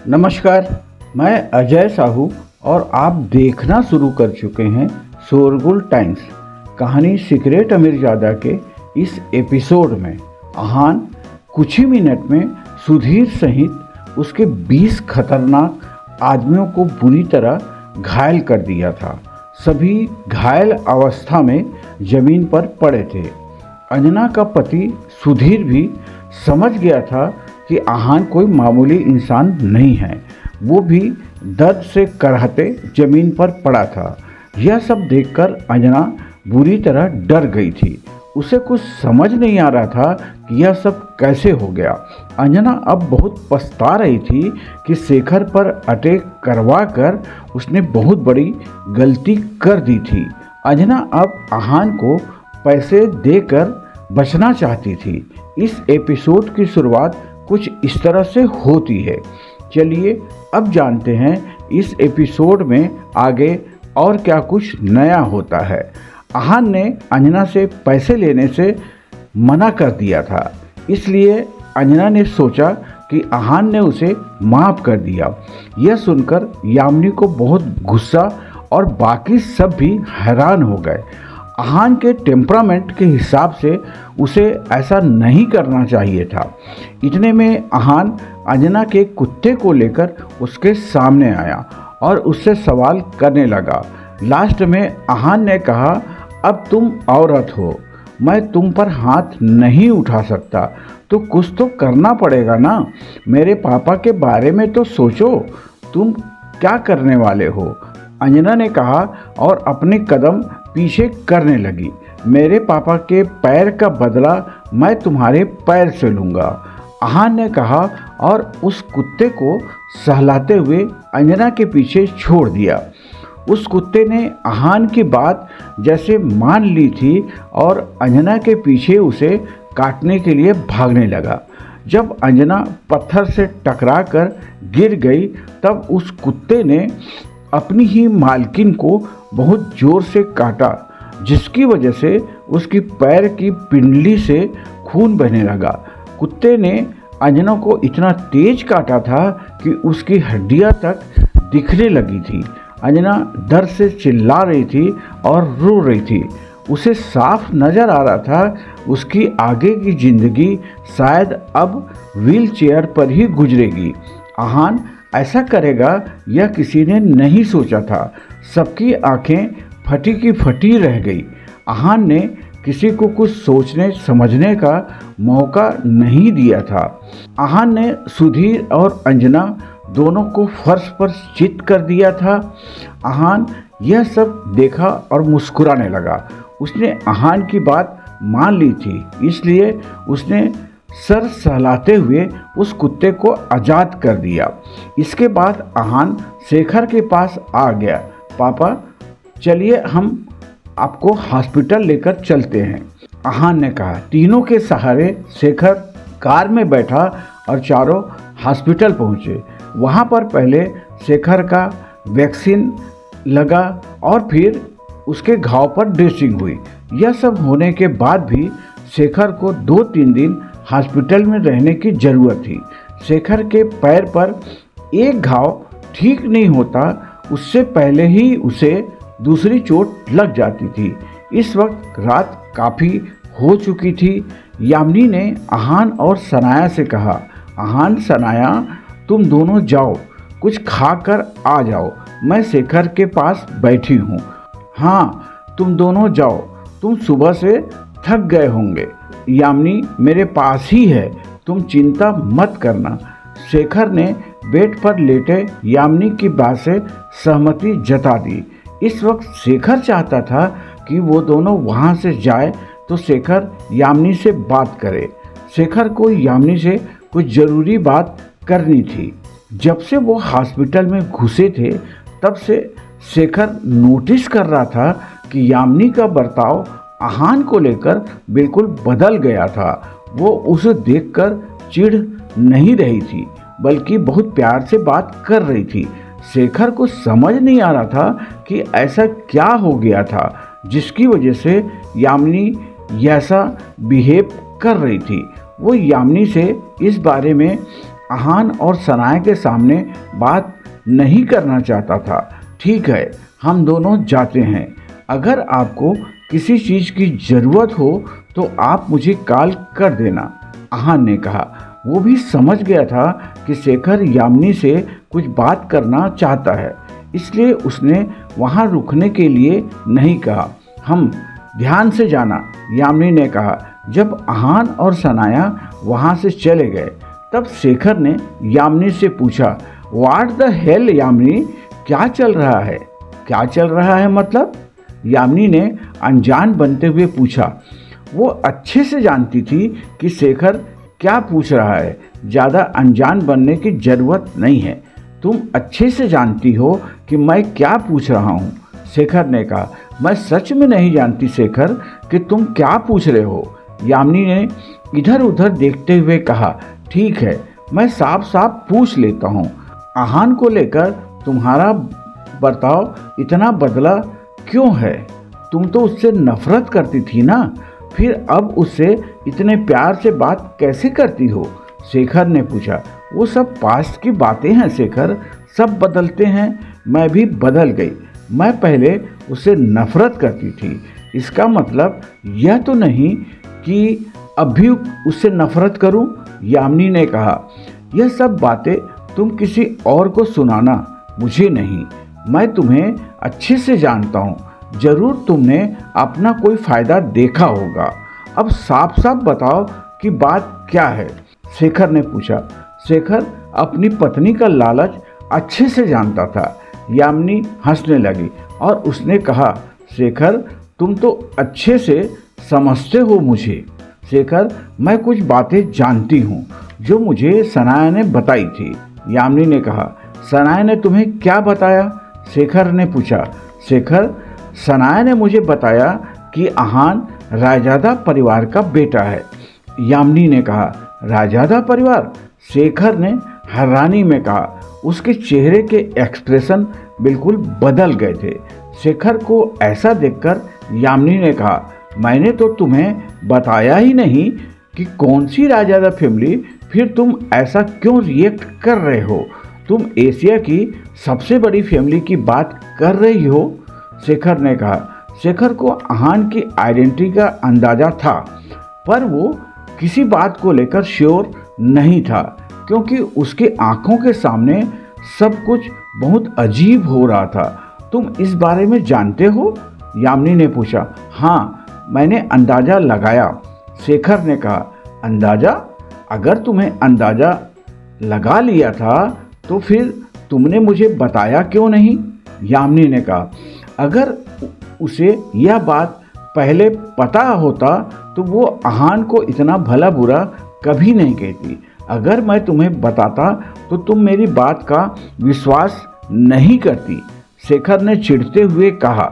नमस्कार, मैं अजय साहू और आप देखना शुरू कर चुके हैं शोरगुल टाइम्स। कहानी सीक्रेट अमीरजादा के इस एपिसोड में अहान कुछ ही मिनट में सुधीर सहित उसके 20 खतरनाक आदमियों को बुरी तरह घायल कर दिया था। सभी घायल अवस्था में जमीन पर पड़े थे। अंजना का पति सुधीर भी समझ गया था कि अहान कोई मामूली इंसान नहीं है। वो भी दर्द से कराहते जमीन पर पड़ा था। यह सब देखकर अंजना बुरी तरह डर गई थी। उसे कुछ समझ नहीं आ रहा था कि यह सब कैसे हो गया। अंजना अब बहुत पछता रही थी कि शेखर पर अटैक करवा कर उसने बहुत बड़ी गलती कर दी थी। अंजना अब अहान को पैसे देकर बचना चाहती थी। इस एपिसोड की शुरुआत कुछ इस तरह से होती है। चलिए अब जानते हैं इस एपिसोड में आगे और क्या कुछ नया होता है। अहान ने अंजना से पैसे लेने से मना कर दिया था, इसलिए अंजना ने सोचा कि अहान ने उसे माफ़ कर दिया। यह सुनकर यामिनी को बहुत गुस्सा और बाकी सब भी हैरान हो गए। अहान के टेम्परामेंट के हिसाब से उसे ऐसा नहीं करना चाहिए था। इतने में अहान अंजना के कुत्ते को लेकर उसके सामने आया और उससे सवाल करने लगा। लास्ट में अहान ने कहा, अब तुम औरत हो, मैं तुम पर हाथ नहीं उठा सकता, तो कुछ तो करना पड़ेगा ना। मेरे पापा के बारे में तो सोचो, तुम क्या करने वाले हो। अंजना ने कहा और अपने कदम पीछे करने लगी। मेरे पापा के पैर का बदला मैं तुम्हारे पैर से लूँगा, अहान ने कहा और उस कुत्ते को सहलाते हुए अंजना के पीछे छोड़ दिया। उस कुत्ते ने अहान की बात जैसे मान ली थी और अंजना के पीछे उसे काटने के लिए भागने लगा। जब अंजना पत्थर से टकराकर गिर गई तब उस कुत्ते ने अपनी ही मालकिन को बहुत ज़ोर से काटा, जिसकी वजह से उसकी पैर की पिंडली से खून बहने लगा। कुत्ते ने अंजना को इतना तेज काटा था कि उसकी हड्डियां तक दिखने लगी थी। अंजना दर्द से चिल्ला रही थी और रो रही थी। उसे साफ नज़र आ रहा था उसकी आगे की ज़िंदगी शायद अब व्हील चेयर पर ही गुजरेगी। अहान ऐसा करेगा यह किसी ने नहीं सोचा था। सबकी आंखें फटी की फटी रह गई। अहान ने किसी को कुछ सोचने समझने का मौका नहीं दिया था। अहान ने सुधीर और अंजना दोनों को फर्श पर चित कर दिया था। अहान यह सब देखा और मुस्कुराने लगा। उसने अहान की बात मान ली थी, इसलिए उसने सर सहलाते हुए उस कुत्ते को आज़ाद कर दिया। इसके बाद अहान शेखर के पास आ गया। पापा, चलिए हम आपको हॉस्पिटल लेकर चलते हैं, अहान ने कहा। तीनों के सहारे शेखर कार में बैठा और चारों हॉस्पिटल पहुंचे। वहां पर पहले शेखर का वैक्सीन लगा और फिर उसके घाव पर ड्रेसिंग हुई। यह सब होने के बाद भी शेखर को 2-3 दिन हॉस्पिटल में रहने की ज़रूरत थी। शेखर के पैर पर एक घाव ठीक नहीं होता, उससे पहले ही उसे दूसरी चोट लग जाती थी। इस वक्त रात काफ़ी हो चुकी थी। यामिनी ने अहान और सनाया से कहा, अहान, सनाया, तुम दोनों जाओ, कुछ खा कर आ जाओ, मैं शेखर के पास बैठी हूँ। हाँ, तुम दोनों जाओ, तुम सुबह से थक गए होंगे। यामिनी मेरे पास ही है, तुम चिंता मत करना। शेखर ने बेड पर लेटे यामिनी की बात से सहमति जता दी। इस वक्त शेखर चाहता था कि वो दोनों वहाँ से जाए तो शेखर यामिनी से बात करे। शेखर को यामिनी से कुछ ज़रूरी बात करनी थी। जब से वो हॉस्पिटल में घुसे थे तब से शेखर नोटिस कर रहा था कि यामिनी का बर्ताव अहान को लेकर बिल्कुल बदल गया था। वो उसे देखकर चिढ़ नहीं रही थी, बल्कि बहुत प्यार से बात कर रही थी। शेखर को समझ नहीं आ रहा था कि ऐसा क्या हो गया था जिसकी वजह से यामिनी ऐसा बिहेव कर रही थी। वो यामिनी से इस बारे में आहान और सनाया के सामने बात नहीं करना चाहता था। ठीक है, हम दोनों जाते हैं। अगर आपको किसी चीज़ की ज़रूरत हो तो आप मुझे कॉल कर देना, आहान ने कहा। वो भी समझ गया था कि शेखर यामिनी से कुछ बात करना चाहता है, इसलिए उसने वहाँ रुकने के लिए नहीं कहा। हम ध्यान से जाना, यामिनी ने कहा। जब आहान और सनाया वहाँ से चले गए तब शेखर ने यामिनी से पूछा, व्हाट द हेल यामिनी, क्या चल रहा है? क्या चल रहा है मतलब? यामिनी ने अनजान बनते हुए पूछा। वो अच्छे से जानती थी कि शेखर क्या पूछ रहा है। ज़्यादा अनजान बनने की ज़रूरत नहीं है, तुम अच्छे से जानती हो कि मैं क्या पूछ रहा हूँ, शेखर ने कहा। मैं सच में नहीं जानती शेखर कि तुम क्या पूछ रहे हो, यामिनी ने इधर उधर देखते हुए कहा। ठीक है, मैं साफ साफ पूछ लेता हूँ, आहान को लेकर तुम्हारा बर्ताव इतना बदला क्यों है? तुम तो उससे नफरत करती थी ना, फिर अब उससे इतने प्यार से बात कैसे करती हो? शेखर ने पूछा। वो सब पास्ट की बातें हैं शेखर, सब बदलते हैं, मैं भी बदल गई। मैं पहले उससे नफरत करती थी, इसका मतलब यह तो नहीं कि अब भी उससे नफरत करूं, यामिनी ने कहा। यह सब बातें तुम किसी और को सुनाना, मुझे नहीं। मैं तुम्हें अच्छे से जानता हूँ, जरूर तुमने अपना कोई फायदा देखा होगा। अब साफ साफ बताओ कि बात क्या है, शेखर ने पूछा। शेखर अपनी पत्नी का लालच अच्छे से जानता था। यामिनी हंसने लगी और उसने कहा, शेखर तुम तो अच्छे से समझते हो मुझे। शेखर, मैं कुछ बातें जानती हूँ जो मुझे सनाया ने बताई थी, यामिनी ने कहा। सनाया ने तुम्हें क्या बताया? शेखर ने पूछा। शेखर, सनाया ने मुझे बताया कि आहान रायजादा परिवार का बेटा है, यामिनी ने कहा। रायजादा परिवार? शेखर ने हैरानी में कहा। उसके चेहरे के एक्सप्रेशन बिल्कुल बदल गए थे। शेखर को ऐसा देखकर यामिनी ने कहा, मैंने तो तुम्हें बताया ही नहीं कि कौन सी रायजादा फैमिली, फिर तुम ऐसा क्यों रिएक्ट कर रहे हो? तुम एशिया की सबसे बड़ी फैमिली की बात कर रही हो, शेखर ने कहा। शेखर को आहान की आइडेंटिटी का अंदाजा था, पर वो किसी बात को लेकर श्योर नहीं था, क्योंकि उसके आंखों के सामने सब कुछ बहुत अजीब हो रहा था। तुम इस बारे में जानते हो? यामिनी ने पूछा। हाँ, मैंने अंदाजा लगाया, शेखर ने कहा। अंदाजा? अगर तुम्हें अंदाजा लगा लिया था तो फिर तुमने मुझे बताया क्यों नहीं, यामिनी ने कहा। अगर उसे यह बात पहले पता होता तो वो आहान को इतना भला बुरा कभी नहीं कहती। अगर मैं तुम्हें बताता तो तुम मेरी बात का विश्वास नहीं करती, शेखर ने चिढ़ते हुए कहा।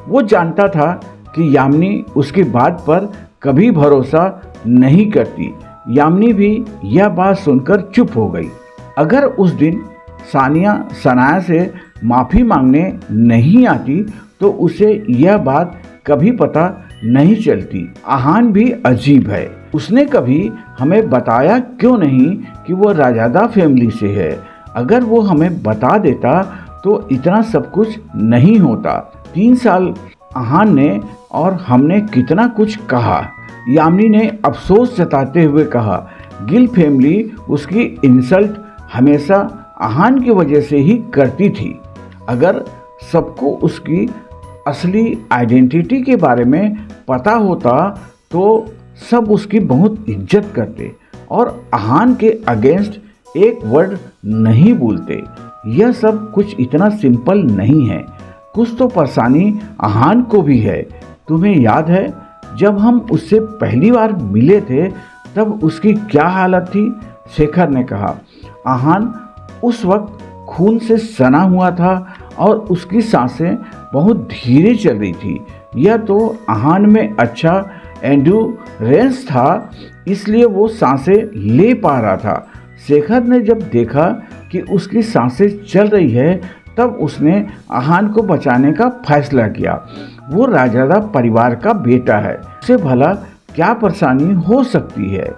वो जानता था कि यामिनी उसकी बात पर कभी भरोसा नहीं करती। यामिनी भी यह बात सुनकर चुप हो गई। अगर उस दिन सानिया सनाया से माफ़ी मांगने नहीं आती तो उसे यह बात कभी पता नहीं चलती। आहान भी अजीब है, उसने कभी हमें बताया क्यों नहीं कि वो रायजादा फैमिली से है। अगर वो हमें बता देता तो इतना सब कुछ नहीं होता। 3 साल आहान ने और हमने कितना कुछ कहा, यामिनी ने अफसोस जताते हुए कहा। गिल फैमिली उसकी इंसल्ट हमेशा आहान की वजह से ही करती थी। अगर सबको उसकी असली आइडेंटिटी के बारे में पता होता तो सब उसकी बहुत इज्जत करते और आहान के अगेंस्ट एक वर्ड नहीं बोलते। यह सब कुछ इतना सिंपल नहीं है, कुछ तो परेशानी आहान को भी है। तुम्हें याद है जब हम उससे पहली बार मिले थे तब उसकी क्या हालत थी, शेखर ने कहा। आहान उस वक्त खून से सना हुआ था और उसकी सांसें बहुत धीरे चल रही थी। यह तो आहान में अच्छा एंड्योरेंस था, इसलिए वो सांसें ले पा रहा था। शेखर ने जब देखा कि उसकी सांसें चल रही है तब उसने आहान को बचाने का फैसला किया। वो रायजादा परिवार का बेटा है, उसे भला क्या परेशानी हो सकती है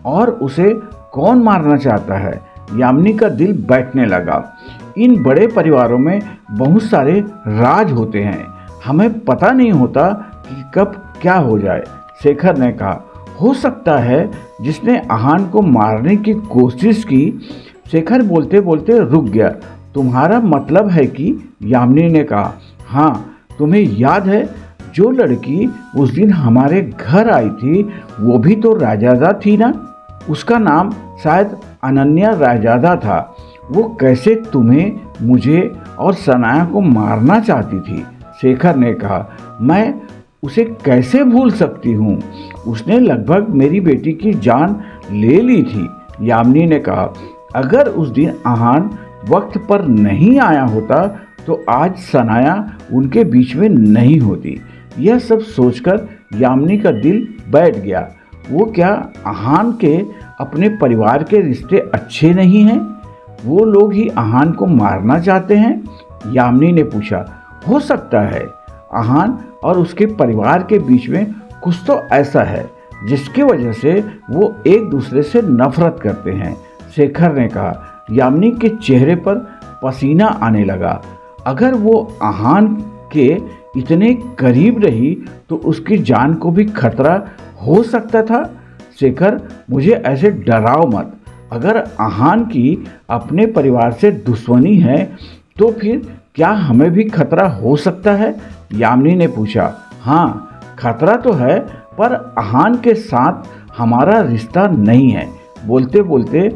और उसे कौन मारना चाहता है? यामिनी का दिल बैठने लगा। इन बड़े परिवारों में बहुत सारे राज होते हैं, हमें पता नहीं होता कि कब क्या हो जाए। शेखर ने कहा, हो सकता है जिसने आहान को मारने की कोशिश की। शेखर बोलते बोलते रुक गया। तुम्हारा मतलब है कि? यामिनी ने कहा, हाँ, तुम्हें याद है जो लड़की उस दिन हमारे घर आई थी वो भी तो रायजादा थी ना? उसका नाम शायद अनन्या रायजादा था। वो कैसे तुम्हें, मुझे और सनाया को मारना चाहती थी। शेखर ने कहा, मैं उसे कैसे भूल सकती हूँ, उसने लगभग मेरी बेटी की जान ले ली थी। यामिनी ने कहा, अगर उस दिन आहान वक्त पर नहीं आया होता तो आज सनाया उनके बीच में नहीं होती। यह सब सोचकर यामिनी का दिल बैठ गया। वो क्या आहान के अपने परिवार के रिश्ते अच्छे नहीं हैं? वो लोग ही आहान को मारना चाहते हैं? यामिनी ने पूछा, हो सकता है आहान और उसके परिवार के बीच में कुछ तो ऐसा है जिसकी वजह से वो एक दूसरे से नफरत करते हैं। शेखर ने कहा। यामिनी के चेहरे पर पसीना आने लगा। अगर वो आहान के इतने करीब रही तो उसकी जान को भी खतरा हो सकता था। शेखर, मुझे ऐसे डराओ मत। अगर आहान की अपने परिवार से दुश्मनी है तो फिर क्या हमें भी खतरा हो सकता है? यामिनी ने पूछा। हाँ, खतरा तो है, पर आहान के साथ हमारा रिश्ता नहीं है। बोलते बोलते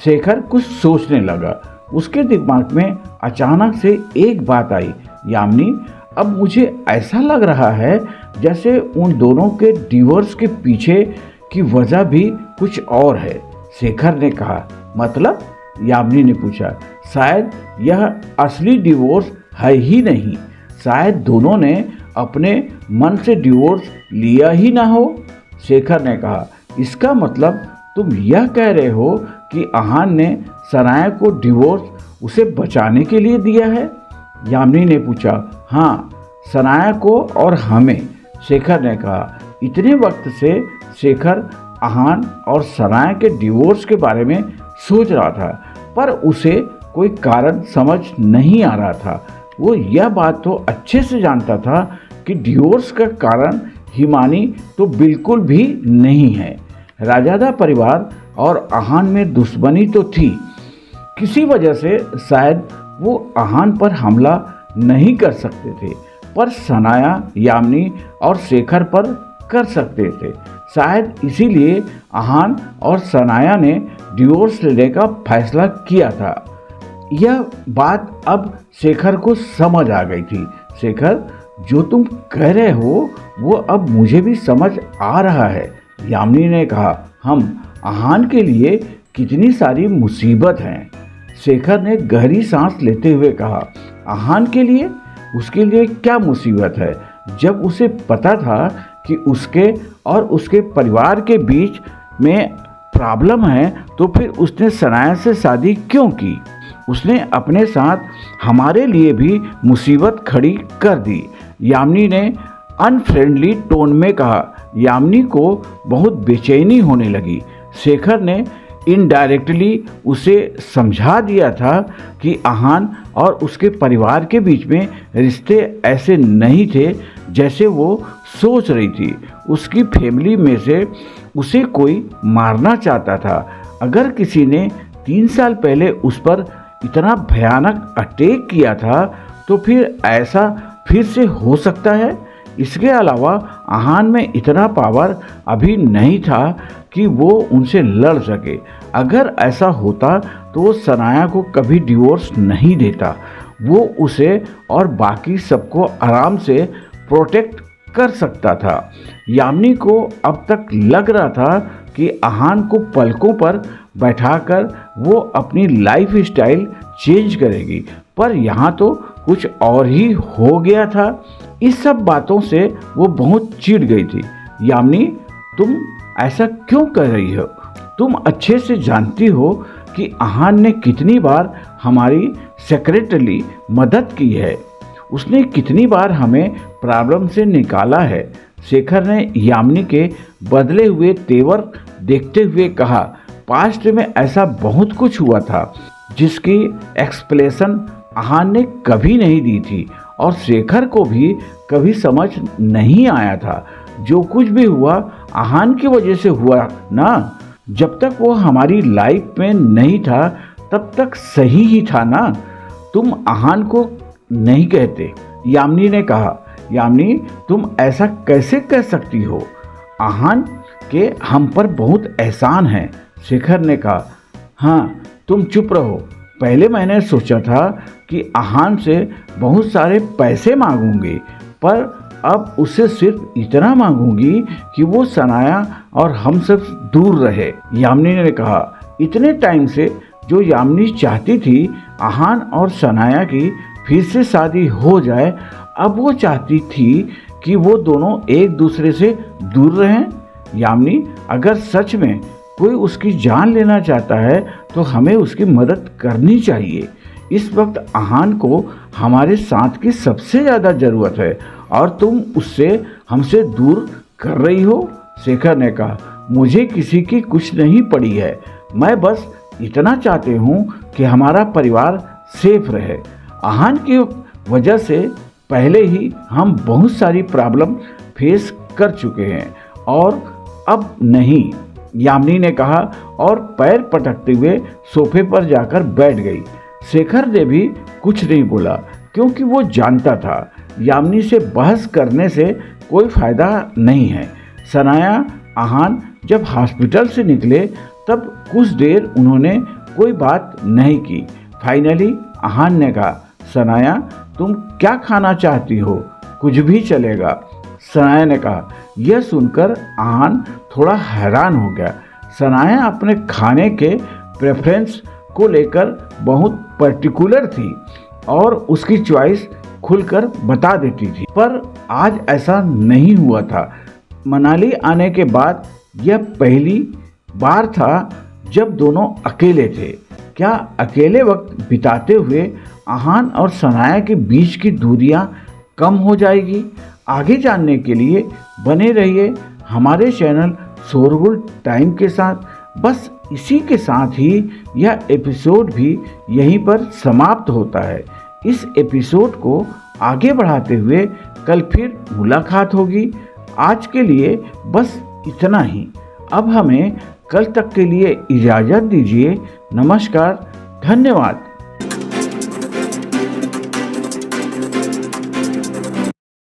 शेखर कुछ सोचने लगा। उसके दिमाग में अचानक से एक बात आई, यामिनी, अब मुझे ऐसा लग रहा है जैसे उन दोनों के डिवोर्स के पीछे की वजह भी कुछ और है। शेखर ने कहा, मतलब? यामिनी ने पूछा। शायद यह असली डिवोर्स है ही नहीं। शायद दोनों ने अपने मन से डिवोर्स लिया ही ना हो। शेखर ने कहा, इसका मतलब तुम यह कह रहे हो कि आहान ने सनाया को डिवोर्स उसे बचाने के लिए दिया है? यामिनी ने पूछा। हाँ, सनाया को और हमें। शेखर ने कहा। इतने वक्त से शेखर आहान और सनाया के डिवोर्स के बारे में सोच रहा था, पर उसे कोई कारण समझ नहीं आ रहा था। वो यह बात तो अच्छे से जानता था कि डिवोर्स का कारण हिमानी तो बिल्कुल भी नहीं है। रायजादा परिवार और आहान में दुश्मनी तो थी, किसी वजह से शायद वो आहान पर हमला नहीं कर सकते थे, पर सनाया, यामिनी और शेखर पर कर सकते थे। शायद इसीलिए आहान और सनाया ने डिवोर्स लेने का फैसला किया था। यह बात अब शेखर को समझ आ गई थी। शेखर, जो तुम कह रहे हो वो अब मुझे भी समझ आ रहा है। यामिनी ने कहा। हम आहान के लिए कितनी सारी मुसीबत हैं। शेखर ने गहरी सांस लेते हुए कहा। आहान के लिए? उसके लिए क्या मुसीबत है? जब उसे पता था कि उसके और उसके परिवार के बीच में प्रॉब्लम है तो फिर उसने सनाया से शादी क्यों की? उसने अपने साथ हमारे लिए भी मुसीबत खड़ी कर दी। यामिनी ने अनफ्रेंडली टोन में कहा। यामिनी को बहुत बेचैनी होने लगी। शेखर ने इनडायरेक्टली उसे समझा दिया था कि आहान और उसके परिवार के बीच में रिश्ते ऐसे नहीं थे जैसे वो सोच रही थी। उसकी फैमिली में से उसे कोई मारना चाहता था। अगर किसी ने 3 साल पहले उस पर इतना भयानक अटैक किया था तो फिर ऐसा फिर से हो सकता है। इसके अलावा आहान में इतना पावर अभी नहीं था कि वो उनसे लड़ सके। अगर ऐसा होता तो वो सनाया को कभी डिवोर्स नहीं देता। वो उसे और बाकी सबको आराम से प्रोटेक्ट कर सकता था। यामिनी को अब तक लग रहा था कि आहान को पलकों पर बैठाकर वो अपनी लाइफ स्टाइल चेंज करेगी, पर यहाँ तो कुछ और ही हो गया था। इस सब बातों से वो बहुत चिढ़ गई थी। यामिनी, तुम ऐसा क्यों कर रही हो? तुम अच्छे से जानती हो कि आहान ने कितनी बार हमारी सेक्रेटली मदद की है। उसने कितनी बार हमें प्रॉब्लम से निकाला है। शेखर ने यामिनी के बदले हुए तेवर देखते हुए कहा। पास्ट में ऐसा बहुत कुछ हुआ था जिसकी एक्सप्लेनेशन आहान ने कभी नहीं दी थी और शेखर को भी कभी समझ नहीं आया था। जो कुछ भी हुआ आहान की वजह से हुआ ना। जब तक वो हमारी लाइफ में नहीं था तब तक सही ही था ना। तुम आहान को नहीं कहते, यामिनी ने कहा। यामिनी, तुम ऐसा कैसे कह सकती हो? आहान के हम पर बहुत एहसान है, शेखर ने कहा। हाँ, तुम चुप रहो। पहले मैंने सोचा था कि आहान से बहुत सारे पैसे मांगूंगी, पर अब उससे सिर्फ इतना मांगूंगी कि वो सनाया और हम सब दूर रहे, यामिनी ने कहा। इतने टाइम से जो यामिनी चाहती थी आहान और सनाया की फिर से शादी हो जाए, अब वो चाहती थी कि वो दोनों एक दूसरे से दूर रहें। यामिनी, अगर सच में कोई उसकी जान लेना चाहता है तो हमें उसकी मदद करनी चाहिए। इस वक्त आहान को हमारे साथ की सबसे ज़्यादा ज़रूरत है और तुम उससे हमसे दूर कर रही हो, शेखर ने कहा। मुझे किसी की कुछ नहीं पड़ी है, मैं बस इतना चाहती हूँ कि हमारा परिवार सेफ रहे। आहान की वजह से पहले ही हम बहुत सारी प्रॉब्लम फेस कर चुके हैं और अब नहीं, यामिनी ने कहा और पैर पटकते हुए सोफे पर जाकर बैठ गई। शेखर ने भी कुछ नहीं बोला क्योंकि वो जानता था यामिनी से बहस करने से कोई फायदा नहीं है। सनाया आहान जब हॉस्पिटल से निकले तब कुछ देर उन्होंने कोई बात नहीं की। फाइनली आहान ने कहा, सनाया, तुम क्या खाना चाहती हो? कुछ भी चलेगा, सनाया ने कहा। यह सुनकर आहान थोड़ा हैरान हो गया। सनाया अपने खाने के प्रेफरेंस को लेकर बहुत पर्टिकुलर थी और उसकी चॉइस खुलकर बता देती थी, पर आज ऐसा नहीं हुआ था। मनाली आने के बाद यह पहली बार था जब दोनों अकेले थे। क्या अकेले वक्त बिताते हुए आहान और सनाया के बीच की दूरियां कम हो जाएगी? आगे जानने के लिए बने रहिए हमारे चैनल शोरगुल टाइम के साथ। बस इसी के साथ ही यह एपिसोड भी यहीं पर समाप्त होता है। इस एपिसोड को आगे बढ़ाते हुए कल फिर मुलाकात होगी। आज के लिए बस इतना ही। अब हमें कल तक के लिए इजाज़त दीजिए। नमस्कार, धन्यवाद।